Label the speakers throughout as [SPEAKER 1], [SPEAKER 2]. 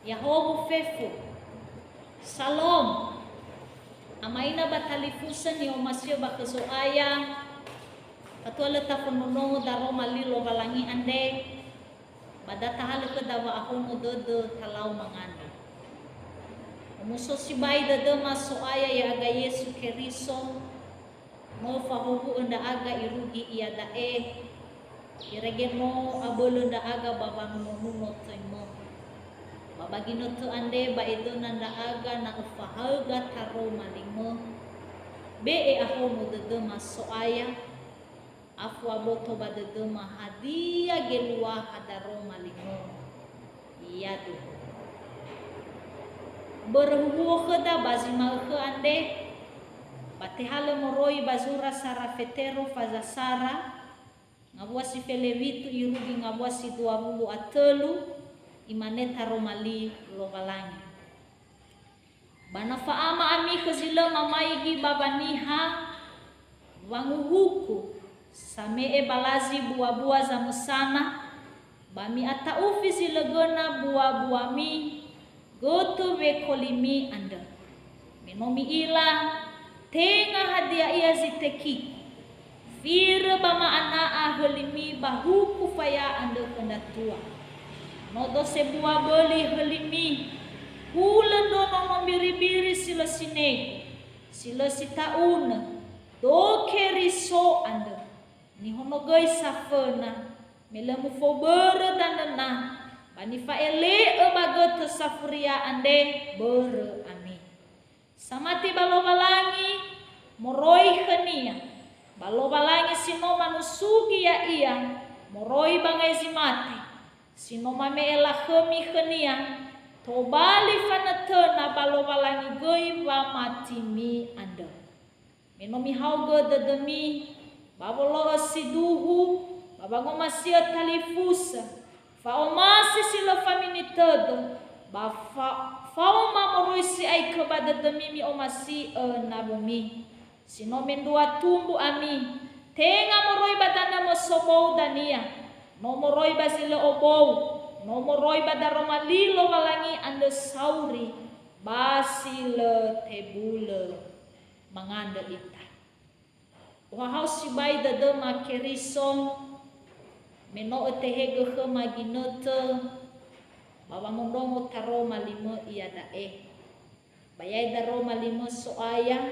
[SPEAKER 1] Yahobu fefu. Salom. Amaina batalifusan ni omasyo bakaso aya. Katuala ta pununong daro malilo balangi ande. Badatahala ko dawa ako mo dodo talaw manganda. Umuso si bay dada maso aya ya aga Yesu Keriso. Mo fahuhu unda aga irugi iya dae. Iregen mo abolo unda aga babang mo nunotoy mo. Babagino to ande ba ito nanda aga na ufahaga taro malingo. Be ako mo dada maso aya. Afu aboto ba dada mahadia gelua hadaro malingo. Iya do. Berhuo da bazima ke ande. Batihale moroi bazura sara fetero fazasara. Ngabuasi felevitu irugi ngabuasi 20 atelu. Imaneta romali lovalangi. Bana faama ami kezila mamaigi babaniha wanguhuku samee balazi buah-buah zamusana bami ata ufi zilegona buah-buah mi goto vekolimi anda menomi ila tenga hadia ia ziteki fira bama anaa helimi bahuku faya anda pendatua. Nodo sebuah beli helimi hulan dono membiri-biri sila sine sila sitauna do keriso anda ni hono guys safena melamu fobere dandana bani faele bagot safria ande bere ami samati balobalangi moroi khania balobalangi sino manusugi ya iya moroi bangai zimati sino mame ela khemi khania to bali fanatena balobalangi goi wa matimi anda menomi hauga dadami babolo siduhu babango masia talifusa faomasi sila famini todo ba faoma moroisi ai kebada demi mi omasi nabumi sino mendua tumbu ami tenga moroi badana mosobou dania no moroi basile obou no moroi badaro malilo walangi ande sauri basile tebule manganda ita wahau si bai dada makeriso meno etehege ke maginote baba mondongo taro malimo iya dae bayai daro malimo soaya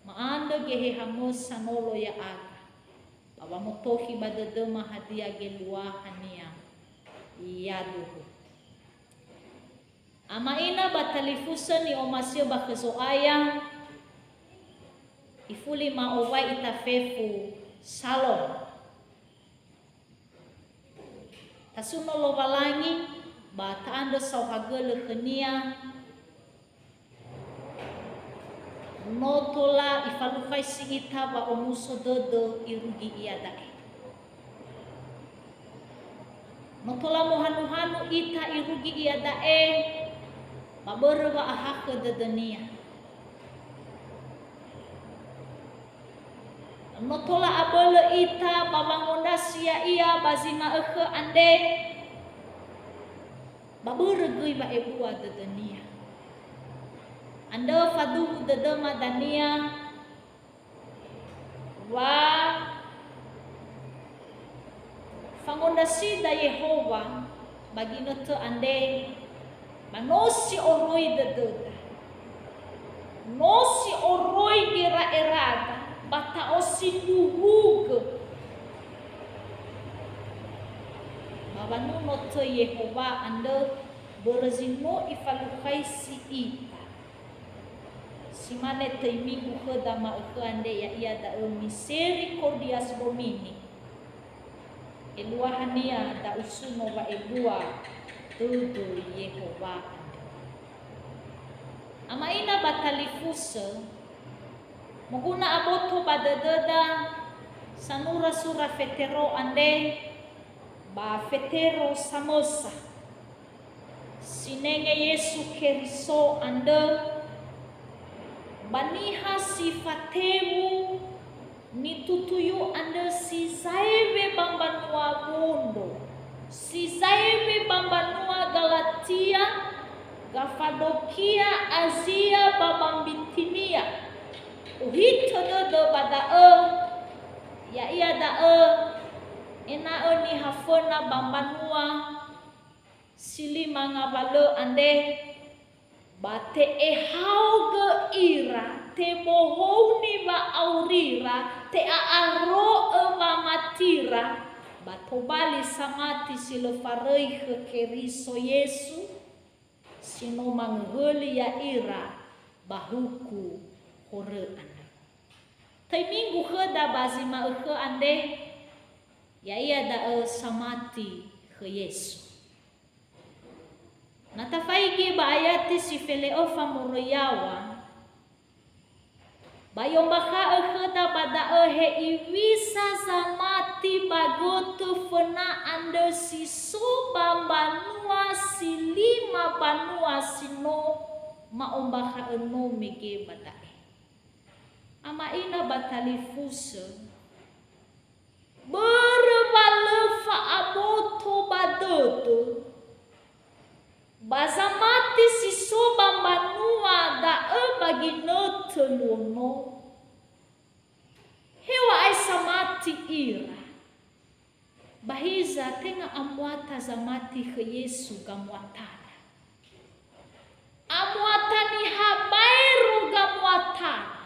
[SPEAKER 1] maanda gehe hamos sanolo ya aga baba motohi badada mahadia gelua hania iya duhu ama ina batalifusan ni omasio bakeso aya ifuli maowai itafefu salom tasuno lo balangi bata anda sauhagele khania notola ifalukai sigita ba omuso dodo irugi iadae notola mohanu-hanu ita irugi iadae babere ba ahake dedenia notola abole ita babangonda sia ia bazima eke ande babere gui ba ebua dedenia anda fadu dedema dania wa fangondasi da Yehova bagi noto ande manosi oroi dededa nosi oroi dira erada bata osi duhug babanu noto Yehova anda berzino ifalukai si ita simane taimingu ke dama ke ande ya ia da misericordias domini eluahania da usuno wa ebua tudo Yehova ama ina batalifusa muguna aboto badadada sanura sura fetero ande ba fetero samosa sinenge Yesu Keriso ande baniha sifatemu nitutuyu anda si saive bambanua mundo si saive bambanua galat Galatia, Gafadokia, Asia, Babambitinia. Uhito do badae, ya iya dae, ena ni hafona bambanua, sili mangabalo ande, bate hauge ira, te bohoni ba aurira, te aaro ba matira, batobali samati silo farei keriso Yesu. Sino manghuli ya ira bahuku hore anda. Tai minggu heda bazima ke ande ya ia da samati ke Yesu. Nata faigi ba ayati si Feleofa moroyawa. Bayong baka heda bada he iwisa samati bagoto fena ande si subambanua si lima banua sino maombaka eno mege badae. Ama ina batalifusa berbalefa aboto badoto basamati si subambanua da bagi noteluno hewa ay samati ira bahiza tenga amwata zamati ke Yesu gamwatana amwata ni habairu gamwatana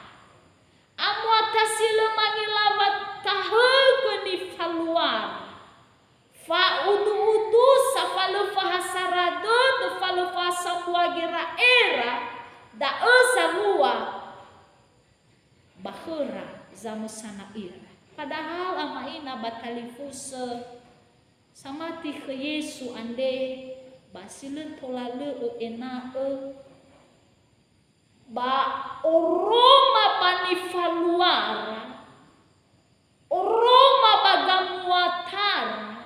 [SPEAKER 1] amwata sila mangilabat tahaga ni faluar fa udu sa falufa hasarado do falufa sambuagira era da ezamua bahura zamusana ira. Padahal ama ina batalifusa samati ke Yesu ande basilen tolale ena ba oroma panifaluara oroma bagamuatara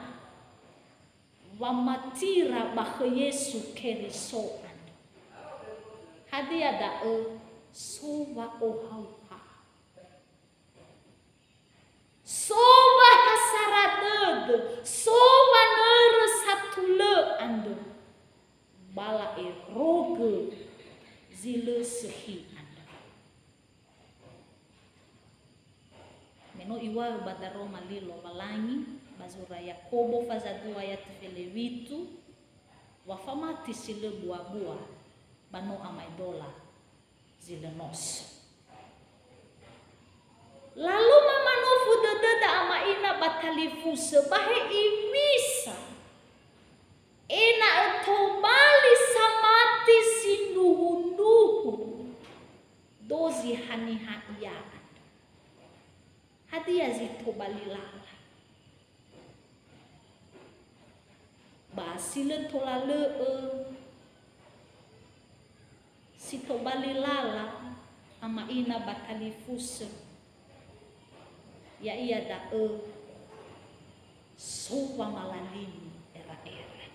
[SPEAKER 1] wamatira bah Yesu keriso ande hadia da sowa ohauha soba hasaraded, soba nere satule ando, bala roge zile sehi ando. Meno iwa badaro malilo balangi, bazura Yakobo fazadu ayat felewitu, wafamati sile buah-buah, bano amaidola zile nos. Lalu mama nofu dada ama ina batalifu sebahe imisa. Ena etobali samati sinuhunduhu. Dozi hani haiyaan. Hadia zitobali lala. Basile tolale sitobali lala ama ina batalifu sebahe. Ya iya da sopa malalini era-era.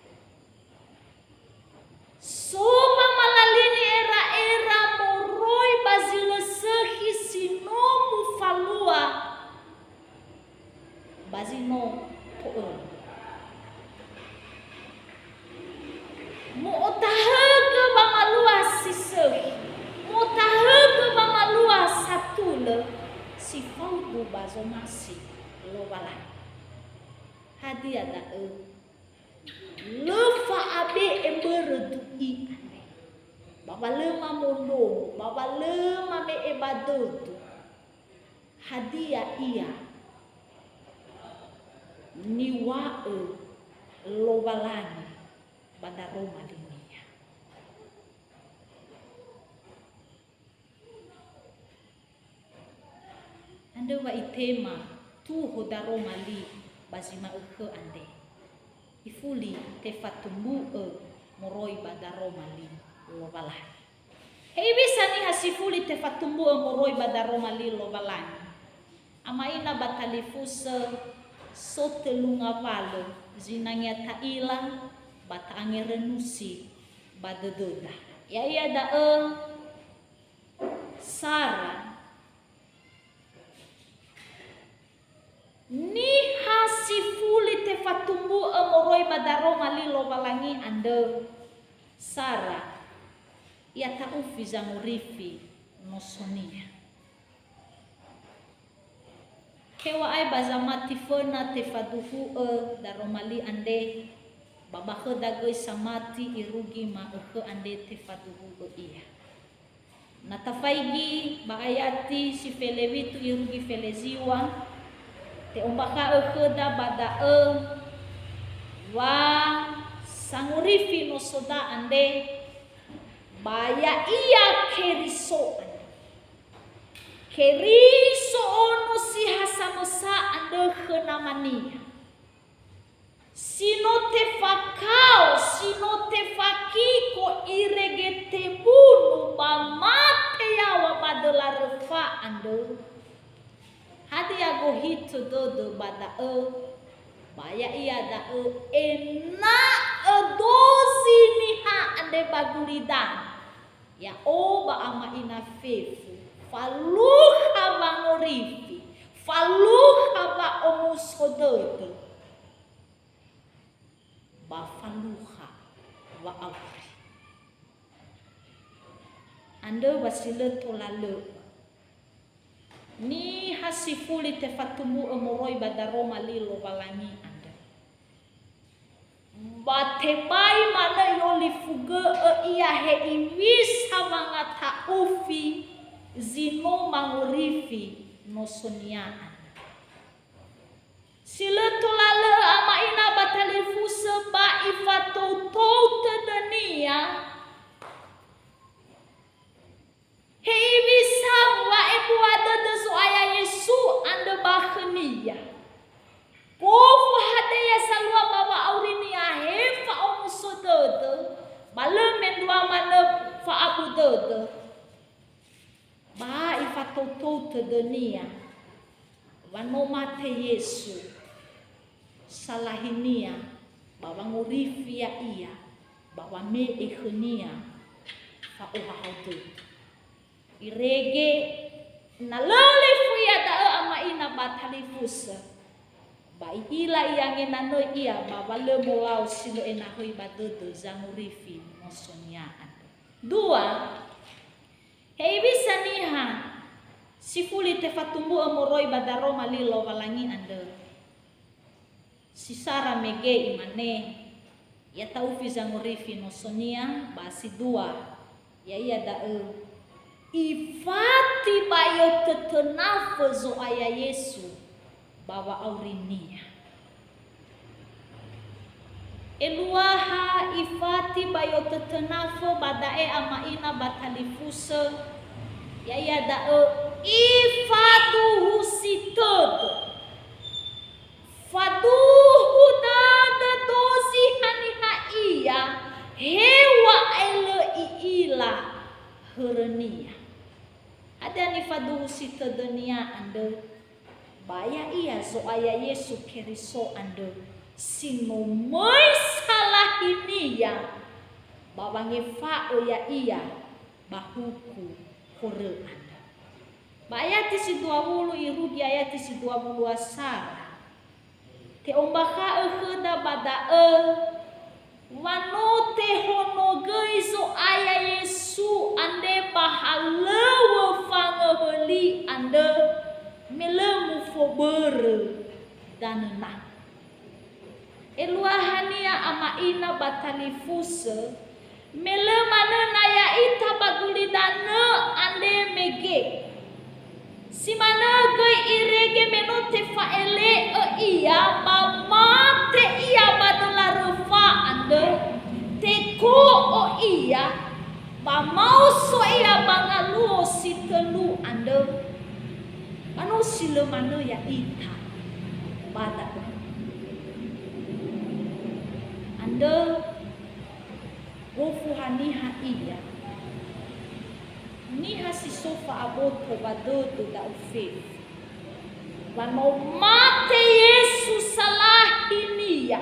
[SPEAKER 1] Sopa malalini era-era moroi bazile sehi sinomu falua. Bazino po'o. Mo otahaga bamalua si sehi. Mo otahaga bamalua satule. Si faudu bazomasi lo wala hadia da lefa abe emberdui ane baba lema mondo baba lema me ebadodo hadia iya niwa lo walani badaroma linia ande wa itema tu hodaro mali bazima ande ifuli te fatumbu moroi badaro mali lo balan hei bisa ni hasifuli te fatumbu moroi badaro mali lo balan ama ina batalifusa sotelunga valo zinangya taila batange renusi badedoda ya iya da Sara ni hasifuli te fatumbu moroi badaro mali lo balangi ande Sara ia taufi zangurifi nosonia. Kewa ai bazamati fena te faduhu daromali ande babakhe dagoi samati irugi ma ande te faduhu iya. Natafaigi baayati si felewitu irugi feleziwa te ombaka da bada wa sangurifi no soda ande baya iya keriso ono si hasamosa ande khenamania sino te fakiko iregete bunu bamate yawa badala refa ande hadi ago hito dodo bada baya iya da ena dozi niha ande bagulidan ya ba ama ina fefu faluha bangorifi faluha ba omusododo ba faluha wa awri ande basile tolale ni hasifuli te fatumu omoroi badaroma lilo balangi anda batebai mana yoli fuge iya he iwisa mangata ufi zino mangurifi nosoniaan siletolale ama ina batalifu seba ifatoutou tedenia hei bisa wa ebu ada desu ayah Yesu anda bakhnia pofu hadaya salwa baba aurinia hefa omusododo balem mendua mana fa abudodo ba ifatoutou tedenia wano mate Yesu salahinia bawa ngurifia iya bawa me ikhnia fa uhautu irege na lale fuya da ama ina batalifusa bai ila yang enano iya baba le molau silo enahui badodo zangurifi mosoniaan dua hei bisa niha sifuli te fatumbu amoroi badaro malilo walangi ande si Sara mege imane ya taufi zangurifi nosonia basi dua ya iya da ifati bayo tetenafe zo aya Yesu bawa aurinia eluaha ifati bayo tetenafe badae ama ina batalifuse ya iya da ifatu husitodo faduhu dada dosi haniha iya hewa ele iila herenia ada ni faduhu sitodenia ande baya iya zo aya Yesu keriso ande sino moi salah inia bawange fa oya iya bahuku kore anda baya tisi 20 irugi ayat tisi 20 asar te ombaka da bada wanote hono geizo aya Yesu ande bahalewe fangeheli ande melemu fobere danena eluahania ama ina batalifuse melemana naya ita bagulidana ande mege simana gei irege menote faele iya mamate iya badala rufa ande teko iya pamauso iya bangaluo sitelu ande anu silemana ya ita bada ande wofu haniha iya niha si sofa aboto badodo da ufe wano mate Yesus salah inia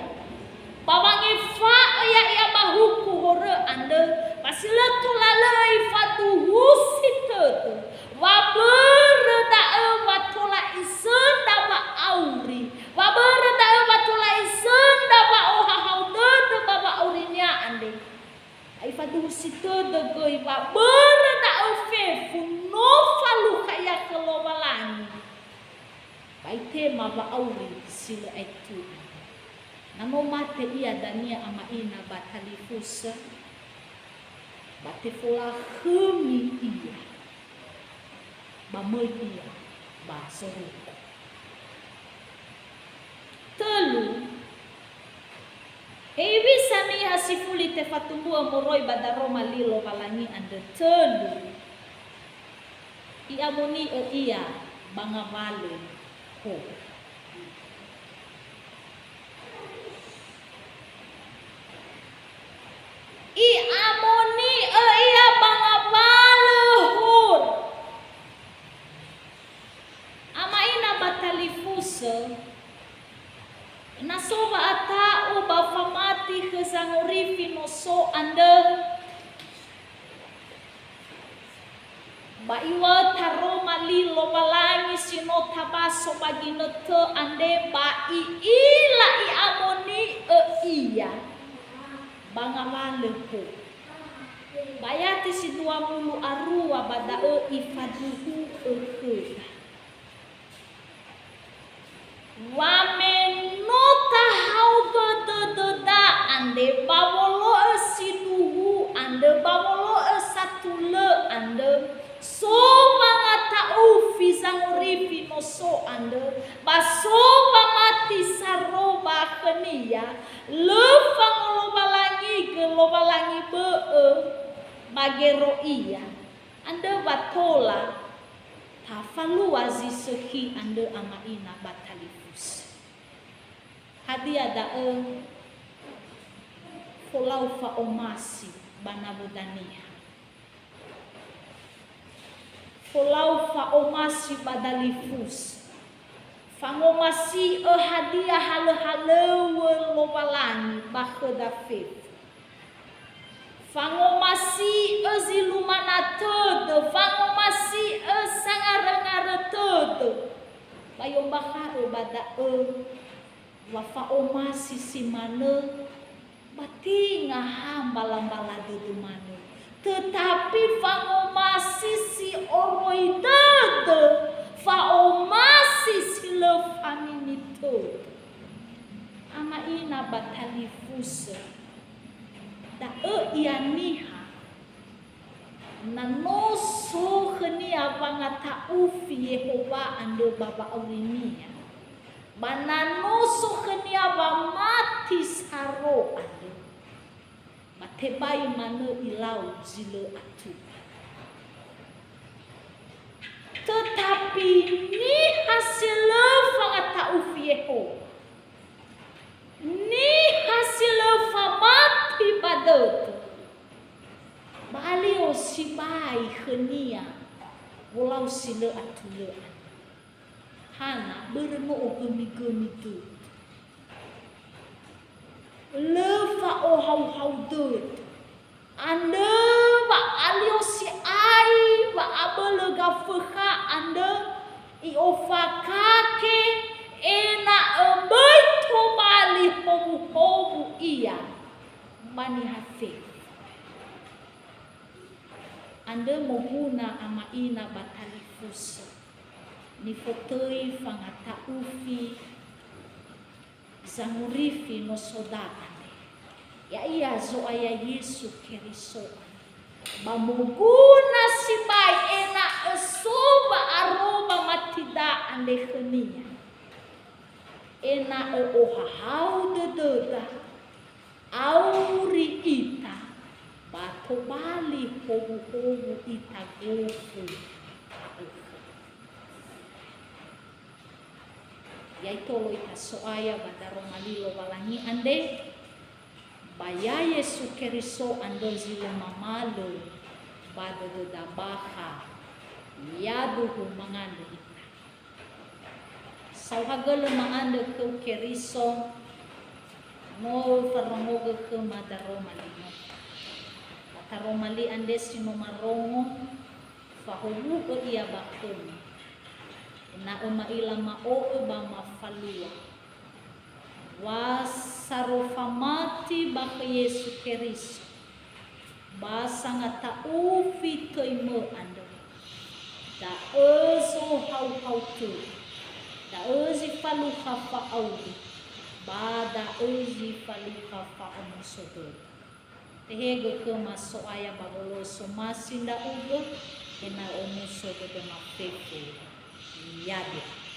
[SPEAKER 1] bawange fa ya ia bahuku hore ande pasila tulalai fatu husitetu wabere da watola isenda ba auri wabere da watola isenda ba ohahau dede baba aurinya ande Ai fadu si todo goi ba berda ofe funo falu kaya kelowalangi. Bai tema ba auri sila itu. Namo mate ia dania ama ina batalifusa. Bate fola khemi ia. Ba moi ia ba soruko. Telu Ewi sani hasifuli te fatumbua moroi badaroma lilo valangi ande telu. Iamoni ia bangavale ho. Iamoni ia bangavale ho. Ama ina batalifusa. Nasoba atau bafamati kesangurifi noso ande baiwa taroma lilo balangi sino tabaso bagi nete ande bai ila iamoni iya bangawale ho bayati si 20 arua bada ifaduhu Wamenota hauga da ande bawolo sinuhu ande bawolo satule ande so mangata ufi sangurifi no so ande baso mati saroba kenia lefang lobalangi ke lobalangi be bagero iya ande batola tafalu wazi sehi ande ama ina batalifus. Hadi ada folau fa omasi banabudania. Folau fa omasi badalifus. Fangomasi hadiah hale-hale lobalani bakhedafif. Fangomasi zilumana todo, fangomasi sangara-ngara todo. Bayong bakaro bada wafa omasi si mane bati ngaham balang-bala dudu mane. Tetapi fangomasi si oroi todo, faomasi si lefamini todo. Ama ina batalifusa. Da ianiha nanoso khenia bangata ufi Yehova ande baba aurinia bananoso khenia ba mati saro ande matebai mane ilau zile atu tetapi ni hasil bangata ufi Yehova ni hasil famati badot balio si bai khenia walau sile atule hana berno ogemi-gemi tu lefa o hau dot ande ba alio si ai ba abele gafekha ande I ofakake ena beito bali hobu iya mani hafe ande mohuna ama ina batalifusa ni fotoi fangata ufi zangurifi no sodakane ya iya zo aya Yesu Keriso bamuguna sibai ena esoba aroma matida ande khenia ena ohahau dededa auri ita bato bali hobu ita gofu yaitolo ita soaya badaro malilo walangi ande baya Yesu Keriso ando zile mamalo bado dabaha yaduhu mangande ita sauhagalo mangande ke Keriso mo farongoga ke madaro malino mataro mali ande sino marongo fahubu o iya bakun na umaila mao ba mafalua wasarofamati baka Yesu Keriso basa nga taufi toy mo ando. Da ezo hau tu. Da ezi falu hafa audi. Ba da ezi falu hafa omusodo. Tehego ke maso aya babolo so masinda ugo ena omusodo de mafefe. Yade.